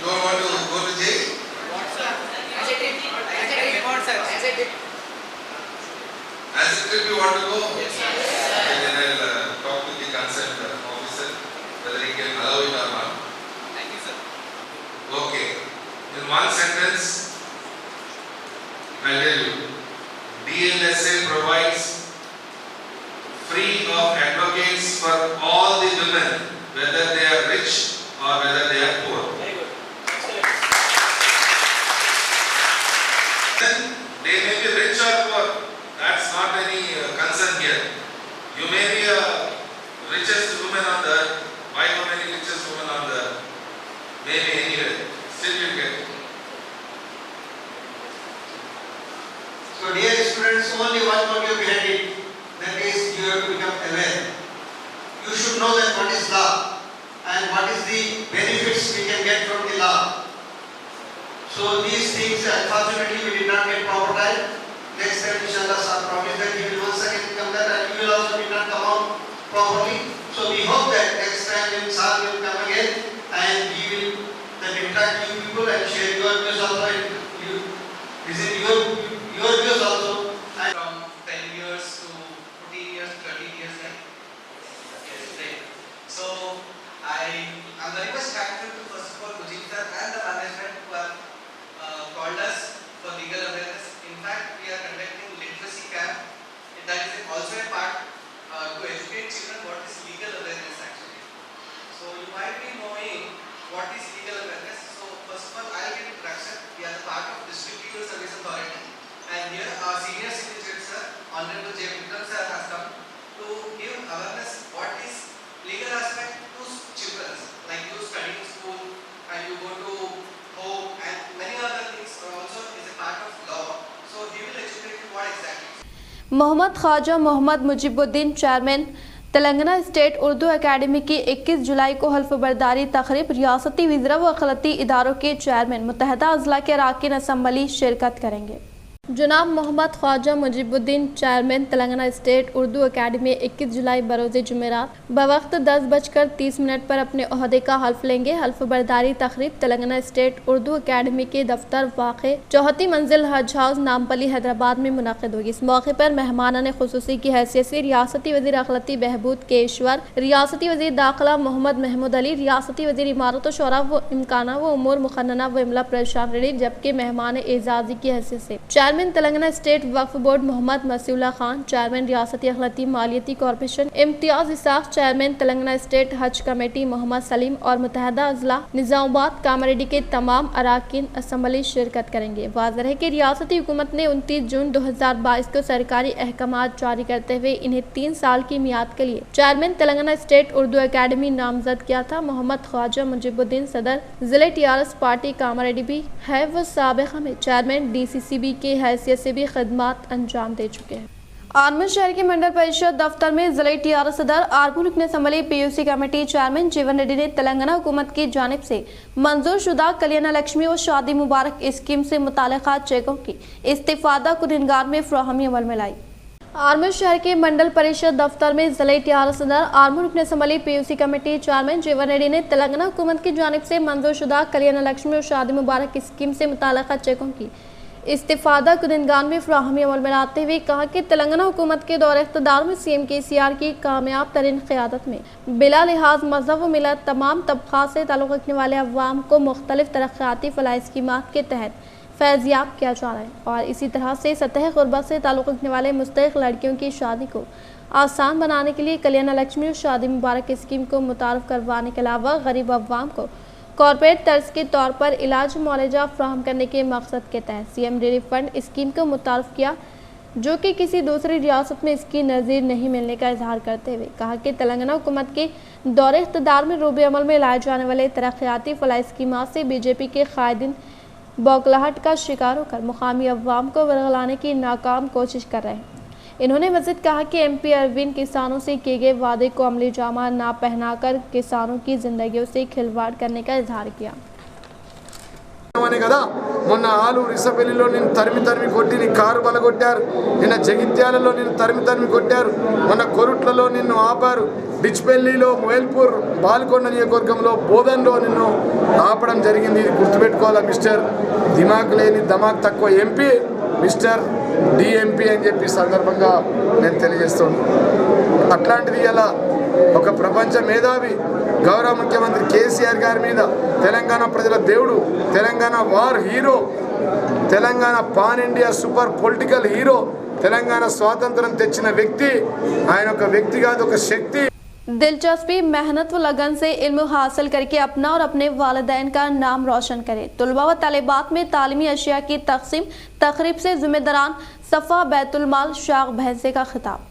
You don't want to go to jail? As a trip you want to go? Yes sir. Okay, then I'll talk to the concerned officer whether he can allow it or not. Thank you sir. Okay, in one sentence I'll tell you, DLSA provides free of advocates for all the women, whether they are rich or whether they are poor. Then they may be rich or poor, that's not any concern here. You may be a richest woman on the earth, by how many richest women on the earth, maybe anywhere, still you get. So dear students, only one motive behind it, that is you have to become aware. You should know that what is law and what is the benefits we can get from the law. So these things, unfortunately, we did not get proper time. Next time, inshallah, sir promised that he will once again come there, and you will also did not come out properly. So we hope that next time when sir will come again, and he will then interact you people and share your views also, and you listen your views also. And from 10 years to 14 years, 13 years, right? Yes, right. So I'm very much thankful to first of all Mujib sir and the management who have called us for legal awareness. In fact, we are conducting literacy camp. That is also a part to educate children what is legal awareness actually. So you might be knowing what is legal awareness. So first of all, I'll get introduction. We are the part of District Legal Service Authority, and here our senior citizen sir, Honorable J. Vikram sir, has come to give awareness what is legal aspect to children. Like you study in school and you go to home and many other things also is a part of law. So he will educate you what exactly. Mohammad Khwaja Mohammad Mujeebuddin chairman Telangana state Urdu academy की 21 जुलाई को हल्फ बर्दारी तकरीब रियासती वज़रा व अखिलती इदारों के chairman मुत्तहदा अज़ला के अरकान assembly शिरकत करेंगे। जनाब Mohammad Khwaja Mujeebuddin chairman Telangana state Urdu academy 21 जुलाई बरोज़ जुमेरात बवक्त 10:30 पर अपने ओहदे का हल्फ लेंगे। हल्फ बर्दारी तकरीब तेलंगाना स्टेट उर्दू एकेडमी के दफ्तर वाक़े 4 मंजिल हज हाउस नामपली हैदराबाद में मुनक़िद होगी। इस मौके पर मेहमान ख़ुसूसी की हैसियत से रियासती वज़ीर अखिलती बहबूद केशवर, रियासती वज़ीर दाखिला मोहम्मद महमूद अली, रियासती वज़ीर इमारत व शोरा व इम्काना व उमूर मुखन्नना व इमला प्रशांत रेड्डी, जबकि मेहमान एजाज़ी की हैसियत से chairman Telangana state Waqf board Mohammed Masiullah Khan, chairman रियासती अखिलती मालियती corporation Imtiaz Isaq, chairman Telangana state Haj committee Mohammed Saleem और मुत्तहदा अज़ला निज़ामाबाद कामारेड्डी के तमाम अरकान असम्बली शिरकत करेंगे। वाज़ेह है कि रियासती हुकूमत ने 29 जून 2022 को सरकारी अहकामात जारी करते हुए इन्हें 3 साल की मियाद के लिए chairman Telangana state Urdu academy नामजद किया था। मोहम्मद ख्वाजा मुजीबुद्दीन सदर जिले टीआरएस पार्टी कामारेड्डी भी है, वो साबिक़ा में चेयरमैन DCCB के हैसियत से भी खिदमत अंजाम दे चुके हैं। आर्मन शहर के मंडल परिषद दफ्तर में जिले टीआरएस सदर आर्मन रुकन असम्बली PUC कमेटी चेयरमैन जीवन रेड्डी ने तेलंगाना हुकूमत की जानिब से मंजूर शुदा कल्याण लक्ष्मी और शादी मुबारक स्कीम से मुताल्लिक़ चेकों की इस्तिफादा कुनिनगार में फ़राहमी अमल में लाई। आर्मन शहर के मंडल परिषद दफ्तर में जिले टीआरएस सदर आर्मन रुकन असम्बली PUC कमेटी चेयरमैन जीवन रेड्डी ने तेलंगाना हुकूमत की जानिब से मंजूर शुदा कल्याण लक्ष्मी और शादी मुबारक स्कीम से मुताल्लिक़ चेकों की इस्तिफादा कुनिनगार में फ़राहमी अमल में लाते हुए कहा कि तेलंगाना हुकूमत के दौर इक़्तिदार में CM KCR की कामयाब तरीन क़यादत में बिला लिहाज मज़हब व मिलत तमाम तबक़ात से ताल्लुक़ रखने वाले अवाम को मुख्तलिफ़ तरक्याती फ़लाह स्कीमात के तहत फैज़याब किया जा रहा है और इसी तरह से सतह ग़ुरबत से ताल्लुक़ रखने वाले मुस्तहिक़ लड़कियों की शादी को आसान बनाने के लिए कल्याण लक्ष्मी और शादी मुबारक स्कीम को मुतारफ़ करवाने के अलावा गरीब अवाम को कॉर्पोरेट तर्ज के तौर पर इलाज मुआलजा फ्राहम करने के मकसद के तहत CM रिलीफ फंड स्कीम को मुतारफ़ किया, जो कि किसी दूसरी रियासत में इसकी नज़ीर नहीं मिलने का इजहार करते हुए कहा कि तेलंगाना हुकूमत के दौर इक़्तिदार में रूबे अमल में लाए जाने वाले तरक्याती फ़लाह स्कीमात से BJP के कायदीन बौखलाहट का शिकार होकर मुकामी अवाम को वरगलाने की नाकाम कोशिश कर रहे हैं। इन्होंने मज़ीद कहा कि MP अरविंद किसानों से किए गए वादे को अमली जामा ना पहनाकर किसानों की जिंदगियों से खिलवाड़ करने का इजहार किया। కదా మొన్న ఆలూరు ఇసపల్లిలో నిన్ను తరిమి కొట్టి నీ కారు బలగొట్టారు, నిన్న జగిత్యాలలో నిన్ను తరిమి కొట్టారు, మొన్న కొరుట్లలో నిన్ను ఆపారు, డిచ్పల్లిలో మొయిల్పూర్ బాల్కొండ నియోజకవర్గంలో బోధన్లో నిన్ను ఆపడం జరిగింది। ఇది గుర్తుపెట్టుకోవాలా మిస్టర్ దిమాగ్ లేని దమాగ్ తక్కువ MP మిస్టర్ DMP అని చెప్పి సందర్భంగా నేను తెలియజేస్తున్నాను। అట్లాంటిది ఇలా ఒక ప్రపంచ మేధావి గౌరవ ముఖ్యమంత్రి KCR గారి మీద తెలంగాణ ప్రజల దేవుడు, Telangana war hero, Telangana pan India super political hero, Telangana స్వాతంత్రం తెచ్చిన వ్యక్తి ఆయన ఒక వ్యక్తి కాదు, ఒక శక్తి। दिलचस्पी, मेहनत व लगन से इल्म हासिल करके अपना और अपने वालिदैन का नाम रोशन करें। तलबा व तालिबात में तालीमी अशिया की तकसीम तकरीब से ज़िम्मेदारान सफ़ा बैतुल माल शाख भैंसे का खिताब।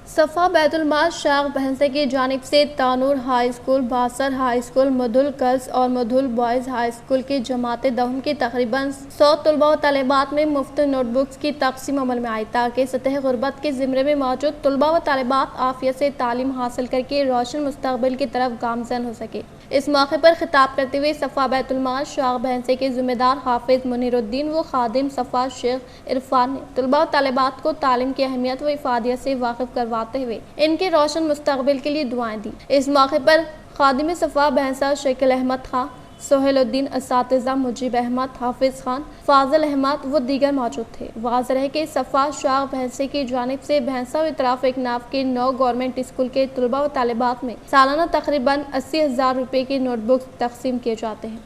सफ़ा बैतुल माल शाख भैंसे की जानिब से तानूर हाई स्कूल, बासर हाई स्कूल, मधुल गर्ल्स और मधुल बॉयज़ हाई स्कूल की जमात दहम की तकरीबन 100 तलबा व तालिबात में मुफ्त नोटबुक्स की तकसीम अमल में आई, ताकि सतह गुरबत के ज़िम्मे में मौजूद तलबा व तालिबात आफियत से तालीम हासिल करके रोशन मुस्तकबिल की तरफ गामज़न हो सके। इस मौके पर खिताब करते हुए सफ़ा बैतुल माल शाख भैंसे के ज़िम्मेदार हाफिज़ मुनीरुद्दीन व खादिम सफ़ा शेख इरफान ने तलबा व तालिबात को तालीम की अहमियत व इफ़ादियत से वाकिफ़ करवाते हुए इनके रोशन मुस्तकबिल के लिए दुआएं दी। इस मौके पर खादिम सफ़ा भैंसा शकील अहमद खां, सोहेलुद्दीन असातिज़ा मुजीब अहमद, हाफिज़ खान, फाजिल अहमद व दीगर मौजूद थे। वाज़ेह है कि सफ़ा शाख भैंसे की जानिब से भैंसा व इतराफ़ एक नाव के 9 गवर्नमेंट स्कूल के तलबा व तालिबात में सालाना तकरीबन 80,000 रुपये की नोटबुक्स तकसीम किए जाते हैं।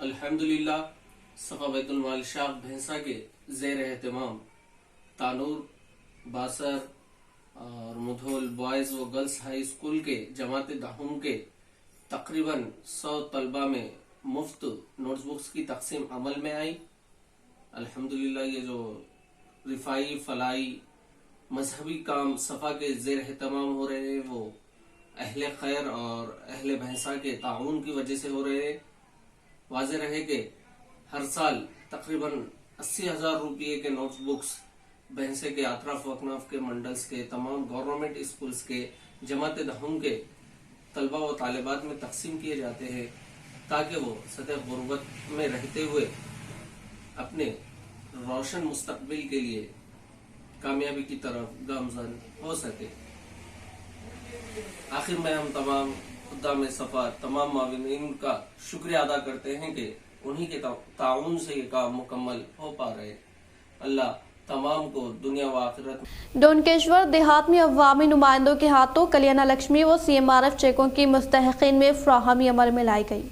अल्हम्दुलिल्लाह सफ़ा बैतुल माल शाख भैंसा के ज़ेर एहतमाम तानूर, बासर और मुधोल बॉयज़ व गर्ल्स हाई स्कूल के जमात दाहुम के तकरीबन 100 तलबा में मुफ्त नोटबुक्स की तकसीम अमल में आई। अल्हम्दुलिल्लाह ये जो रिफाई फलाई मजहबी काम सफ़ा के ज़ेर एहतमाम हो रहे हैं वो अहले खैर और अहले भैंसा के ताउन की वजह से हो रहे हैं। वाज़ेह रहे कि हर साल तकरीबन 80,000 रुपये के नोटबुक्स भैंसे के अतराफ वकनाफ के मंडल्स के तमाम गवर्नमेंट स्कूल्स के जमात दहम के तलबा व तालिबात में तकसीम किए जाते हैं ताकि वो सतह गुर्बत में रहते हुए अपने रोशन मुस्तकबिल के लिए कामयाबी की तरफ गामजन हो सके। आखिर में हम तमाम खुद्दाम सफ़ा तमाम माविनीन का शुक्रिया अदा करते हैं कि उन्हीं के ताउन से ये काम मुकम्मल हो पा रहे। अल्लाह तमाम को दुनिया व आखिरत। डोनकेश्वर देहात में अवामी नुमाइंदों के हाथों कल्याण लक्ष्मी व CMRF चेकों की मुस्तहक़ीन में फ्राहमी अमल में लाई गई।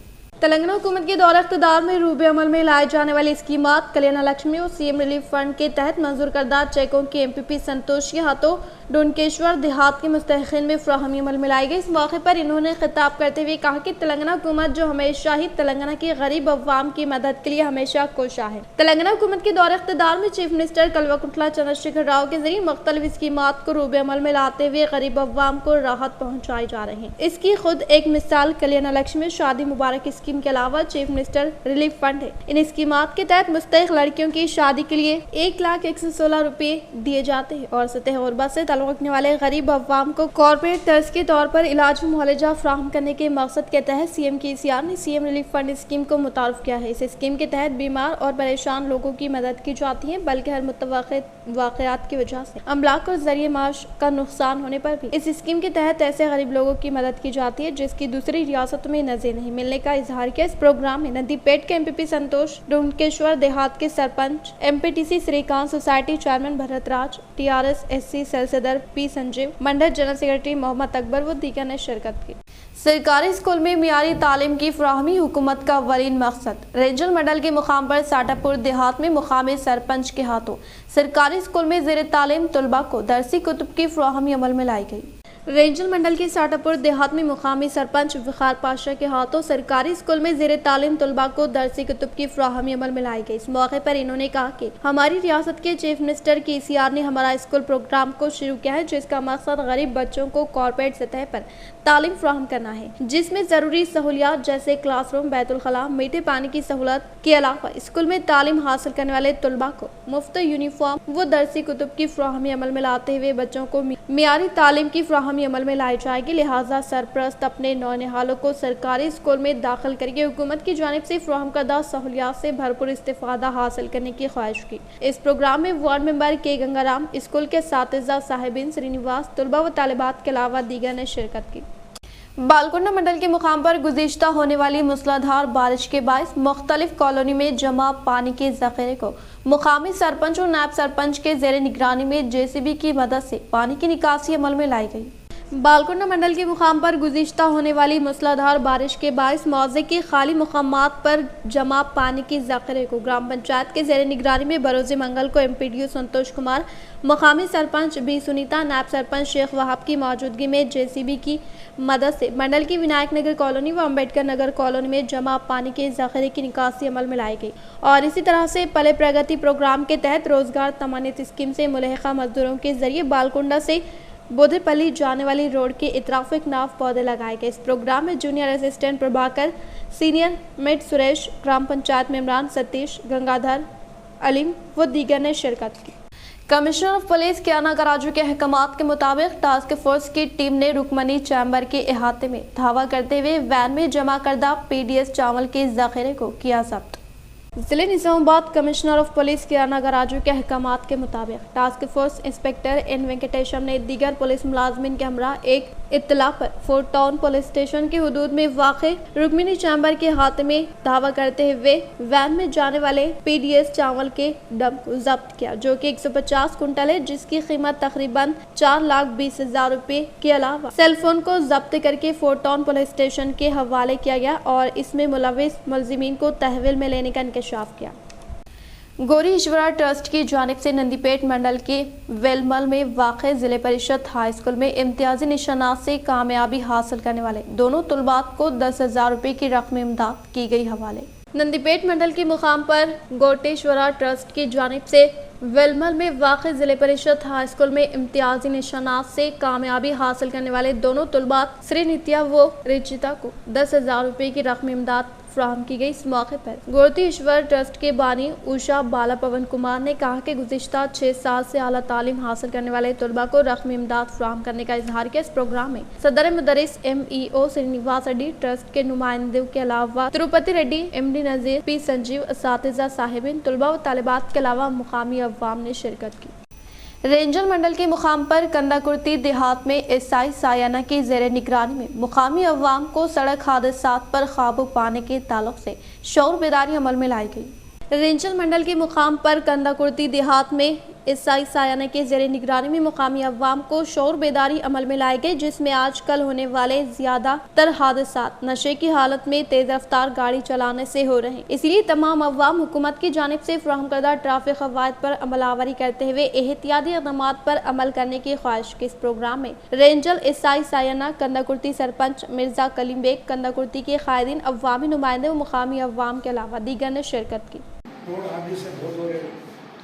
तेलंगाना हुकूमत के दौर इक़्तिदार में रूबे अमल में लाए जाने वाली स्कीमात कल्याण लक्ष्मी और CM रिलीफ फंड के तहत मंजूर करदा चेकों की MPP संतोष के हाथों डोनकेश्वर देहात के मुस्तहक़ीन में फ्राहमी अमल में लाई गई। इस मौके पर इन्होंने खिताब करते हुए कहा कि तेलंगाना हुकूमत जो हमेशा ही तेलंगाना के गरीब अवाम की मदद के लिए हमेशा कोशा है। तेलंगाना हुकूमत के दौर इक़्तिदार में चीफ मिनिस्टर कल्वकुंतला चंद्रशेखर राव के जरिए मुख्तलिफ स्कीमात को रूबे अमल में लाते हुए गरीब अवाम को राहत पहुँचाई जा रही है। इसकी खुद एक मिसाल कल्याण लक्ष्मी शादी मुबारक स्कीम के अलावा चीफ मिनिस्टर रिलीफ फंड है। इन स्कीमात के तहत मुस्तहिक लड़कियों की शादी के लिए 1,116 रुपए दिए जाते हैं और सतह गुर्बत से ताल्लुक़ रखने वाले गरीब अवाम को कॉर्पोरेट तर्ज के तौर पर इलाज मुआवजा फराहम करने के मकसद के तहत CM KCR ने CM रिलीफ फंड स्कीम को मुतारफ किया है। इस स्कीम के तहत बीमार और परेशान लोगों की मदद की जाती है, बल्कि हर मुतवक्कित वाक़यात की वजह से अमलाक और जरिए माश का नुकसान होने पर भी इस स्कीम के तहत ऐसे गरीब लोगों की मदद की जाती है जिसकी दूसरी रियासतों में नज़र नहीं मिलने का इजहार किया। इस प्रोग्राम में नंदीपेट के MPP संतोष, डोनकेश्वर देहात के sarpanch, MPTC Srikanth society chairman Bharat Raj, TRS SC cell सदर P Sanjeev, mandal general secretary Mohammed Akbar व दीगर ने शिरकत की। सरकारी स्कूल में मियारी तालीम की फराहमी हुकूमत का वरीन मकसद। रेंजल मंडल के मुकाम पर साटापुर देहात में मुकामी सरपंच के हाथों सरकारी स्कूल में ज़ेर तालीम तलबा को दरसी कुतुब की फराहमी अमल में लाई गई। रेंजल मंडल के साटापुर देहात में मुकामी सरपंच वखार पाशा के हाथों सरकारी स्कूल में ज़ेर तालीम तलबा को दरसी कुतुब की फराहमी अमल में लाई गई। इस मौके पर इन्होंने कहा कि हमारी रियासत के चीफ मिनिस्टर KCR ने हमारा स्कूल प्रोग्राम को शुरू किया है जिसका मकसद गरीब बच्चों को कॉर्पोरेट सतह पर तालीम फराहम करना है, जिसमें ज़रूरी सहूलियात जैसे क्लासरूम, बैतुल खला, मीठे पानी की सहूलत के अलावा स्कूल में तालीम हासिल करने वाले तलबा को मुफ्त यूनिफॉर्म व दरसी कुतुब की फराहमी अमल में लाते हुए बच्चों को मियारी तालीम की फराहमी अमल में लाई जाएगी। लिहाजा सरपरस्त अपने नौनिहालों को सरकारी स्कूल में दाखिल करके हुकूमत की जानिब से फराहम करदा सहूलियात से भरपूर इस्तिफादा हासिल करने की ख्वाहिश की। इस प्रोग्राम में वार्ड मेंबर के गंगाराम, स्कूल के सातिज़ा साहिबीन श्रीनिवास, तलबा व तालिबात के अलावा दीगर ने शिरकत की। बालकोंडा मंडल के मुकाम पर गुज़िश्ता होने वाली मूसलाधार बारिश के बायस मुख्तलिफ कॉलोनी में जमा पानी के ज़ख़ीरे को मुकामी सरपंच और नायब सरपंच के ज़ेर निगरानी में JCB की मदद से पानी की निकासी अमल में लाई गई। बालकोंडा मंडल के मुकाम पर गुज़िश्ता होने वाली मूसलाधार बारिश के बायस मौज़े के खाली मुकामात पर जमा पानी की ज़ख़ीरे को ग्राम पंचायत के ज़ेर निगरानी में बरोज़ मंगल को MPDO संतोष कुमार, मुकामी सरपंच B सुनीता, नायब सरपंच शेख वहाब की मौजूदगी में JCB की मदद से मंडल की विनायक नगर कॉलोनी व अम्बेडकर नगर कॉलोनी में जमा पानी के ज़ख़ीरे की निकासी अमल में लाई गई। और इसी तरह से पले प्रगति प्रोग्राम के तहत रोजगार तमानित स्कीम से मुलहिका मजदूरों के जरिए बालकोंडा से बोधेपल्ली जाने वाली रोड के इतराफ एक नाव पौधे लगाए गए। इस प्रोग्राम में junior assistant Prabhakar, senior mid Suresh, ग्राम पंचायत मेंबरान सतीश, गंगाधर, अलीम व दीगर ने शिरकत की। Commissioner of police Kiyana Garaju के अहकामात के मुताबिक टास्क फोर्स की टीम ने रुकमनी चैम्बर के अहाते में धावा करते हुए वैन में जमा करदा PDS चावल के ज़ख़ीरे को किया जब्त। जिले Nizamabad commissioner of police Kiyana Garaju के अहकामात के मुताबिक task force inspector N Venkatesham ने दीगर पुलिस मुलाजमिन के हमरा एक इत्तला पर फोर्ट टाउन पुलिस स्टेशन के हुदूद में वाक़े रुकमनी चैम्बर के हाथ में दावा करते हुए वैन में जाने वाले PDS चावल के डम को जब्त किया, जो कि 150 कुंटल है, जिसकी कीमत तकरीबन 4,20,000 रुपए के अलावा सेलफोन को जब्त करके फोर्ट टाउन पुलिस स्टेशन के हवाले किया गया और इसमें मुलविस मुलजिमीन को तहवील में लेने का इंकशाफ किया। गौरी ईश्वरा ट्रस्ट की जानिब से नंदीपेट मंडल के वेलमल में वाक़ ज़िले परिषद हाई स्कूल में इम्तियाजी निशानात से कामयाबी हासिल करने वाले दोनों तलबात को 10,000 रुपये की रकम इमदाद की गई हवाले। नंदीपेट मंडल के मुकाम पर गौटेश्वरा ट्रस्ट की जानिब से वेलमल में वाक़ ज़िले परिषद हाई स्कूल में इम्तियाजी निशानात से कामयाबी हासिल करने वाले दोनों तलबात श्री नित्या व रिचिता को 10,000 रुपये की रकम इमदाद फ्राहम की गई। इस मौके पर गौरी ईश्वर ट्रस्ट के बानी उषा बाला पवन कुमार ने कहा कि गुज़िश्ता 6 साल से आला तालीम हासिल करने वाले तलबा को रकम इमदाद फ्राहम करने का इजहार किया। इस प्रोग्राम में सदर मुदरिस MEO श्रीनिवास रेड्डी, ट्रस्ट के नुमाइंदों के अलावा तिरुपति रेड्डी, MD नज़ीर, P संजीव, असातिज़ा साहिबिन, तलबा व तालिबात के अलावा मुकामी अवाम ने शिरकत की। रेंजर मंडल के मुकाम पर कंदाकुर्ती देहात में SI सायाना की ज़ेर निगरानी में मुकामी अवाम को सड़क हादसात पर काबू पाने के ताल्लुक से शौर बेदारी अमल में लाई गई। रेंजर मंडल के मुकाम पर कंदाकुर्ती देहात में SI सायाना के ज़ेर निगरानी में मुकामी अवाम को शौर बेदारी अमल में लाए गए, जिसमें आजकल होने वाले ज़्यादातर हादसात नशे की हालत में तेज़ रफ्तार गाड़ी चलाने से हो रहे हैं। इसलिए तमाम अवाम हुकूमत की जानिब से फराहम करदा ट्रैफिक क़वाइद पर अमलावरी करते हुए एहतियाती इक़दामात पर अमल करने की ख्वाहिश की। इस प्रोग्राम में रेंजर SI सायाना, कंदाकुर्ती सरपंच मिर्जा कलीम बेग, कंदाकुर्ती के कायदीन, अवामी नुमाइंदे व मुकामी अवाम के अलावा दीगर ने शिरकत की।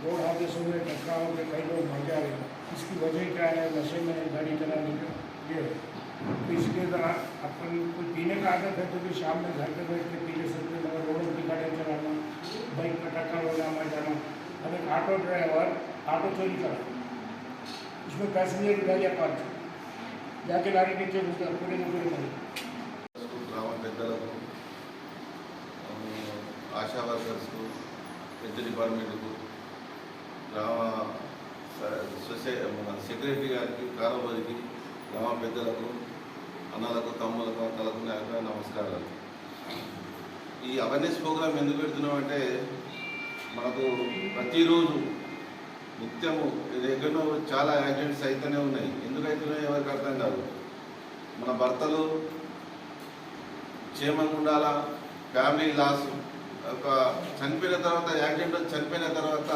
रोड हादसों में टकराव में कई लोग मर जा रहे हैं। इसकी वजह क्या है? नशे में गाड़ी चलाने का ये है। तो इसके दौरान अपन कोई पीने का आदत है तो भी शाम में घर पे बैठ के पी ले सकते हैं, मगर रोडों की गाड़ियाँ चलाना, बाइक का टक्कर हो जाना जाना। अब एक ऑटो ड्राइवर ऑटो चोरी करा, उसमें पैसेंजर उठा लिया 5 जाके लारी नीचे घुसा, पूरे में पूरे मरे। आशा वर्कर्स को, हेल्थ डिपार्टमेंट को, గ్రామ సెక్రటరీ గారికి, కారోబారికి, గ్రామ పెద్దలకు, అన్నలకు, తమ్ములకు, అక్కలకు నా నమస్కారాలు. ఈ అవేర్నెస్ ప్రోగ్రామ్ ఎందుకు పెడుతున్నామంటే మనకు ప్రతిరోజు నిత్యము ఎక్కడో చాలా యాక్సిడెంట్స్ అయితేనే ఉన్నాయి. ఎందుకు అవుతున్నాయో ఎవరికి అర్థం కాదు. మన భర్తలు క్షేమంగా ఉండాలా, ఫ్యామిలీ లాస్, ఒక చనిపోయిన తర్వాత యాక్సిడెంట్ చనిపోయిన తర్వాత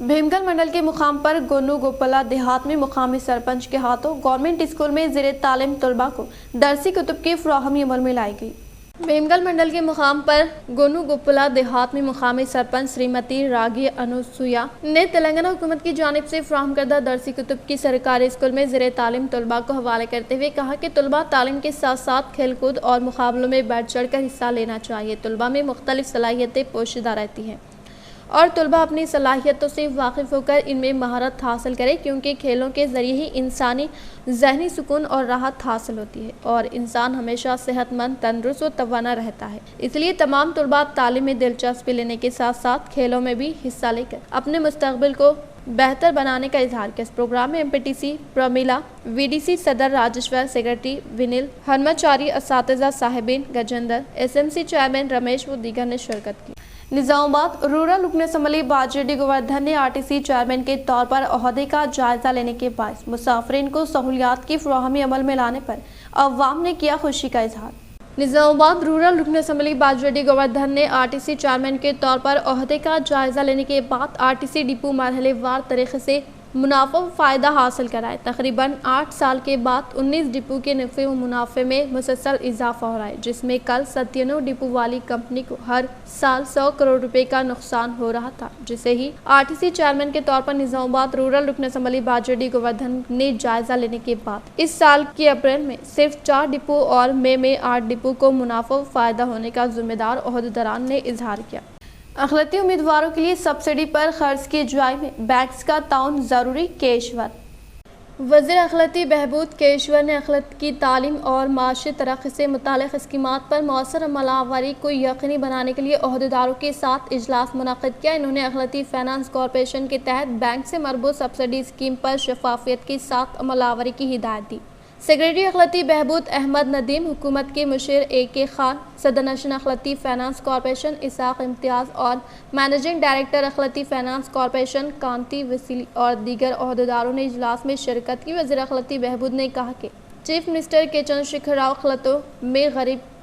भीमगढ़ मंडल के मुकाम पर गोनू गोपला देहात में मुकामी सरपंच के हाथों गवर्नमेंट स्कूल में ज़ेरे तालीम तलबा को दरसी कुतुब की फ्राहमी अमल में लाई गई। भीमगढ़ मंडल के मुकाम पर गोनू गोपला देहात में मुकामी सरपंच श्रीमती रागी अनुसुया ने तेलंगाना हुकूमत की जानिब से फ्राहम करदा दरसी कुतुब की सरकारी स्कूल में ज़ेरे तालीम तलबा को हवाले करते हुए कहा कि तलबा तालीम के साथ साथ खेल कूद और मुकाबलों में बढ़ चढ़ कर हिस्सा लेना चाहिए। तलबा में मुख्तलिफ सलाहियतें पोशीदा रहती हैं और तलबा अपनी सलाहियतों से वाकिफ़ होकर इनमें महारत हासिल करे, क्योंकि खेलों के ज़रिए ही इंसानी ज़हनी सुकून और राहत हासिल होती है और इंसान हमेशा सेहतमंद, तंदुरुस्त और तवाना रहता है। इसलिए तमाम तलबा तालीम में दिलचस्पी लेने के साथ साथ खेलों में भी हिस्सा लेकर अपने मुस्तक़बिल को बेहतर बनाने का इजहार किया। इस प्रोग्राम में MPTC प्रमिला, VDC सदर राजेश्वर, सेक्रेटरी विनिल, हरमचारी, असातिज़ा साहिबिन, गजेंद्र, SMC चेयरमैन रमेश व दीगर ने शिरकत की। निज़ामाबाद रूरल रुकन असम्बली बाजरेड्डी गोवर्धन ने RTC चेयरमैन के तौर पर ओहदे का जायजा लेने के बाद मुसाफिरीन को सहूलियात की फ्राहमी अमल में लाने पर अवाम ने किया खुशी का इजहार। निज़ामाबाद रूरल रुकन असम्बली बाजरेड्डी गोवर्धन ने RTC चेयरमैन के तौर पर ओहदे का जायजा लेने के बाद RTC डिपो मरहलेवार तरीके से मुनाफा फ़ायदा हासिल कराए। तकरीबन 8 साल के बाद 19 डिपो के नफ़े व मुनाफे में मुसलसल इजाफा हो रहा है, जिसमें कल 97 डिपो वाली कंपनी को हर साल 100 करोड़ रुपए का नुकसान हो रहा था, जिसे ही RTC चेयरमैन के तौर पर निज़ामाबाद रूरल रुकन असम्बली बाजरेड्डी गोवर्धन ने जायजा लेने के बाद इस साल के अप्रैल में सिर्फ 4 डिपो और मई में 8 डिपो को मुनाफा फ़ायदा होने का जिम्मेदार ओहदेदारान ने इजहार किया। अखिलती उम्मीदवारों के लिए सब्सिडी पर खर्च की जुआई में बैंक्स का ताउन ज़रूरी, केशवर। वज़ीर अखिलती बहबूद केशवर ने अखिलत की तालीम और माशी तरक्की से मुताल्लिक़ स्कीमात पर मौसर अमलावरी को यकीनी बनाने के लिए ओहदेदारों के साथ इजलास मुनक़िद किया। इन्होंने अखिलती फाइनेंस कॉरपोरेशन के तहत बैंक से मरबूत सब्सिडी स्कीम पर शफाफियत के साथ अमलावरी की हिदायत दी। सेक्रेटरी अखिलती बहबूद अहमद नदीम, हुकूमत के मुशीर AK खान, सदर नशीन अखिलती फाइनेंस कॉरपोरेशन इसाक इम्तियाज़ और मैनेजिंग डायरेक्टर अखिलती फाइनेंस कॉरपोरेशन कांति वसीली और दीगर ओहदेदारों ने इजलास में शिरकत की। वज़ीर अखिलती बहबूद ने कहा कि चीफ मिनिस्टर के चंद्रशेखर राव अखिलतों में गरीब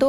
2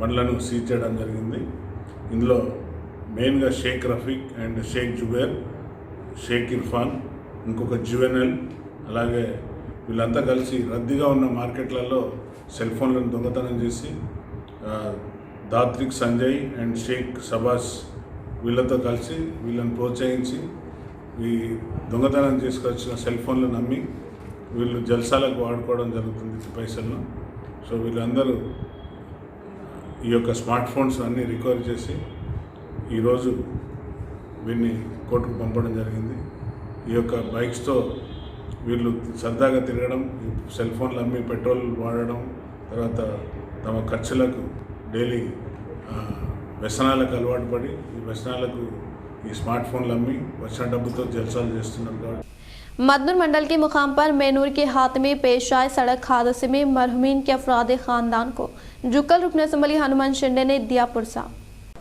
బండ్లను సీజ్ చేయడం జరిగింది। ఇందులో మెయిన్గా షేక్ రఫీక్ అండ్ షేక్ జుబేర్, షేక్ ఇర్ఫాన్, ఇంకొక జువెనల్, అలాగే వీళ్ళంతా కలిసి రద్దీగా ఉన్న మార్కెట్లలో సెల్ ఫోన్లను దొంగతనం చేసి దాత్రిక్ సంజయ్ అండ్ షేక్ సబాస్ వీళ్ళతో కలిసి వీళ్ళని ప్రోత్సహించి ఈ దొంగతనం చేసుకొచ్చిన సెల్ ఫోన్లను అమ్మి వీళ్ళు జల్సాలకు వాడుకోవడం జరుగుతుంది పైసలను। సో వీళ్ళందరూ ఈ యొక్క స్మార్ట్ ఫోన్స్ అన్నీ రికవర్ చేసి ఈరోజు వీళ్ళని కోర్టుకు పంపడం జరిగింది। ఈ యొక్క బైక్స్తో వీళ్ళు సరదాగా తిరగడం, సెల్ ఫోన్లు అమ్మి పెట్రోల్ వాడడం, తర్వాత తమ ఖర్చులకు డైలీ వ్యసనాలకు అలవాటు పడి ఈ వ్యసనాలకు ఈ స్మార్ట్ ఫోన్లు అమ్మి వచ్చిన డబ్బుతో జల్సాలు చేస్తున్నారు కాబట్టి मदनूर मंडल के मुकाम पर मैनूर के हाथ में पेश आए सड़क हादसे में मरहूमीन के अफराद खानदान को जुक्कल रुकन असम्बली हनुमान शिंदे ने दिया पुरसा।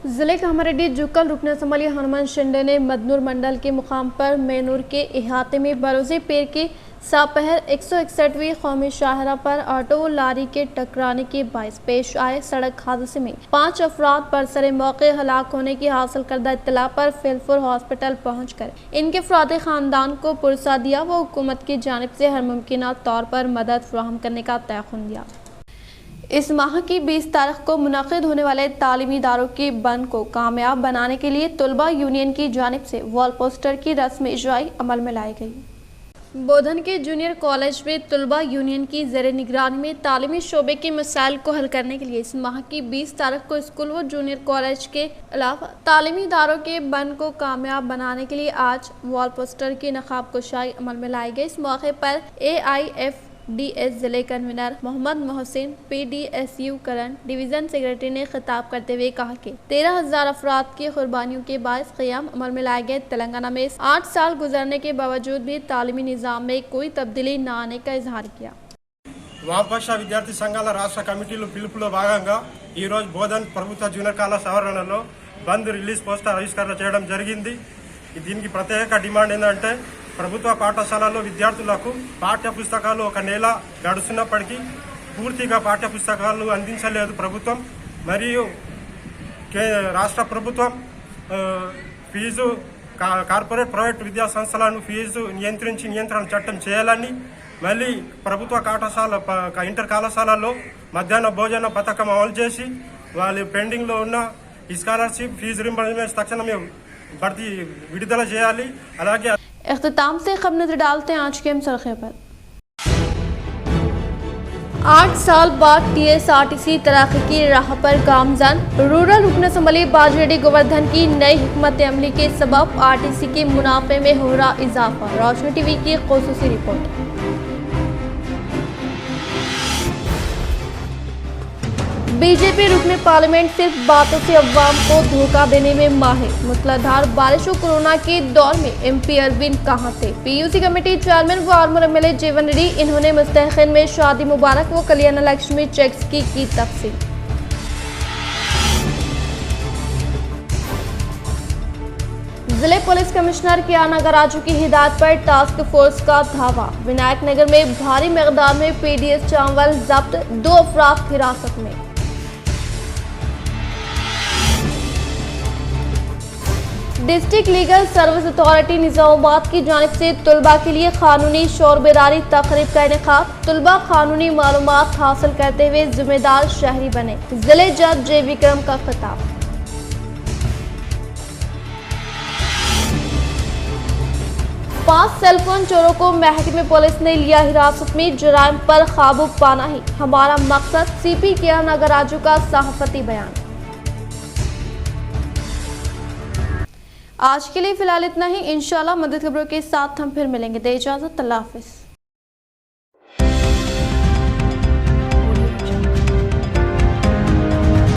जिले कामारेड्डी जुक्कल रुकन असम्बली हनुमान शिंदे ने मदनूर मंडल के मुकाम पर मैनूर के इहाते में बरोज़े पेड़ के सापहर 161वीं कौमी शाहरा पर ऑटो व लारी के टकराने के बायस पेश आए सड़क हादसे में 5 अफराद बरसरे मौके हलाक होने की हासिल करदा इत्तला पर फिलपुर हॉस्पिटल पहुंचकर इनके अफराद खानदान को पुरसा दिया व हुकूमत की जानिब से हर मुमकिन तौर पर मदद फराहम करने का तयख्खुन दिया। इस माह की 20 तारीख को मुनक़िद होने वाले तालीमी इदारों के बंद को कामयाब बनाने के लिए तलबा यूनियन की जानिब से वॉल पोस्टर की रस्म इजराई अमल में लाई गई। बोधन के जूनियर कॉलेज में तलबा यूनियन की ज़ेर निगरानी में तालीमी शोबे के मसाइल को हल करने के लिए इस माह की 20 तारीख को स्कूल व जूनियर कॉलेज के अलावा तालीमी इदारों के बंद को कामयाब बनाने के लिए आज वॉल पोस्टर की नकाब कुशाई अमल में लाई गई। इस मौके पर AIFDS जिले convener Mohammad Mohsin, PDSU current division secretary ने खिताब करते हुए कहा कि 13,000 अफराद की कुर्बानियों के बायस क़याम अमल में लाए गए तेलंगाना में 8 साल गुजरने के बावजूद भी तालीमी निज़ाम में कोई तब्दीली न आने का इजहार किया। వామపక్ష విద్యార్థి సంఘాల రాష్ట్ర కమిటీలు పిలుపులో భాగంగా ఈరోజు బోధన్ ప్రభుత్వ జూనియర్ కళాశాల ఆవరణలో బంద్ రిలీజ్ పోస్టర్ ఆవిష్కరణ చేయడం జరిగింది। దీనికి ప్రత్యేక డిమాండ్ ఏంటంటే ప్రభుత్వ పాఠశాలలో విద్యార్థులకు పాఠ్య పుస్తకాలు 1 నెల గడుస్తున్నప్పటికీ పూర్తిగా పాఠ్య పుస్తకాలు అందించలేదు ప్రభుత్వం। మరియు రాష్ట్ర ప్రభుత్వం ఫీజు కార్పొరేట్ ప్రైవేట్ విద్యా సంస్థలను ఫీజు నియంత్రణ చట్టం చేయాలని, మళ్ళీ ప్రభుత్వ పాఠశాల ఇంటర్ కళాశాలలో మధ్యాహ్న భోజన పథకం అమలు చేసి వాళ్ళు పెండింగ్లో ఉన్న ఈ స్కాలర్షిప్ ఫీజు రింబర్స్మెంట్ తక్షణమే భర్తీ విడుదల చేయాలి। అలాగే इख्तिताम से खबर नजर डालते हैं आज के हम सरखे पर। 8 साल बाद TSRTC तरक्की की राह पर गामजन। रूरल रुकन असम्बली बाजरेड्डी गोवर्धन की नई हिकमत अमली के सबब RTC के मुनाफे में हो रहा इजाफा। रोशनी टीवी की खुसूसी रिपोर्ट। बीजेपी रुकन पार्लियामेंट सिर्फ बातों से अवाम को धोखा देने में माहिर। मूसलाधार बारिश और कोरोना के दौर में MP अरविंद कहां थे? PUC कमेटी चेयरमैन व आर्मूर MLA जीवन रेड्डी, इन्होंने मुस्तहक़ीन में शादी मुबारक व कल्याण लक्ष्मी चेक्स की तफसील। जिले पुलिस कमिश्नर कियाना गराजू की हिदायत पर टास्क फोर्स का धावा। विनायक नगर में भारी मकदार में PDS चावल जब्त, 2 अफराद हिरासत में। District legal service authority Nizamabad की जानिब से तलबा के लिए कानूनी शोर बेदारी तकरीब का इनेकाद। तलबा कानूनी मालूमात हासिल करते हुए जिम्मेदार शहरी बने, जिले जज J विक्रम का खिताब। पांच सेलफोन चोरों को महकमे पुलिस ने लिया हिरासत में। जुराइम पर काबू पाना ही हमारा मकसद, CP कियाना गराजू का सहाफती बयान। आज के लिए फिलहाल इतना ही। इंशाल्लाह मदद खबरों के साथ हम फिर मिलेंगे। दे इजाजत, अल्लाह हाफिज।